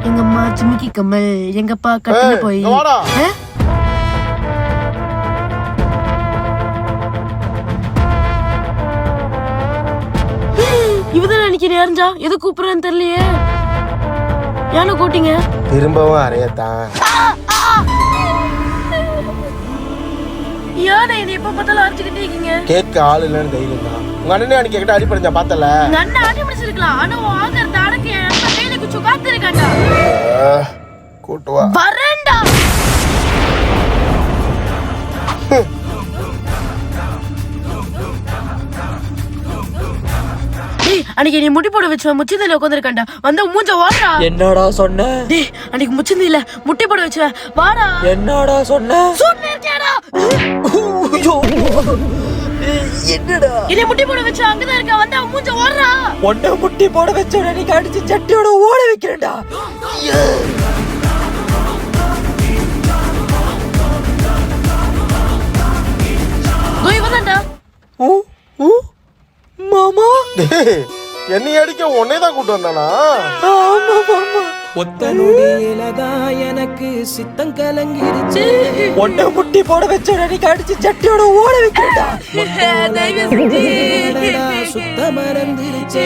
எங்க அம்மா ஜிமிக்கி கம்மல், எங்கப்பா கட்டின போய். இவதான் நினைக்கிறேன் அறிஞ்சா எது கூப்பிடுறேன்னு தெரியலையே. ஏன்னா கூட்டிங்க திரும்பவும் அறையத்தான். ஏன்னா என்னை எப்ப பார்த்தாலும் அரைச்சுக்கிட்டே இருக்கீங்க. கேட்க ஆள் இல்லைன்னு தைரியம் தான். உங்க அண்ணனே அன்னைக்கு கிட்ட அடிப்படைஞ்சா பார்த்தல. உங்க அண்ணன் அடி பிடிச்சிருக்கலாம். ஆனா ஆகறத அடக்க என் கையில குச்சு காத்திருக்காண்டா. கூட்டுவா வரேன்டா. அன்னைக்கு நீ முட்டி போட வச்சு முச்சிந்தில உட்காந்துருக்காண்டா. வந்த மூஞ்ச வாடா. என்னடா சொன்ன? டேய் அன்னைக்கு முச்சிந்தில முட்டி போட வச்சு வாடா. என்னடா சொன்ன? சொன்னேடா. என்னடா? இனி முட்டி போட வச்சு அங்கதான் இருக்க. வந்த மூஞ்ச வாடா. ஒண்ணு முட்டி போட வச்சு நீ அடிச்சு சட்டியோட ஓட வைக்கிறேன்டா. கோயிவதான்டா. மாமா என்னை அடிக்க உன்னைதான் கூட்டு வந்தானா? ஆமா மாமா. ஒத்த நொடியிலதான் எனக்கு சித்தம் கலங்கிருச்சு. ஒண்ணு முட்டி போட வச்சு நீ அடிச்சு சட்டியோட ஓட வைக்கிறேன்டா. சுத்த மறந்துருச்சு.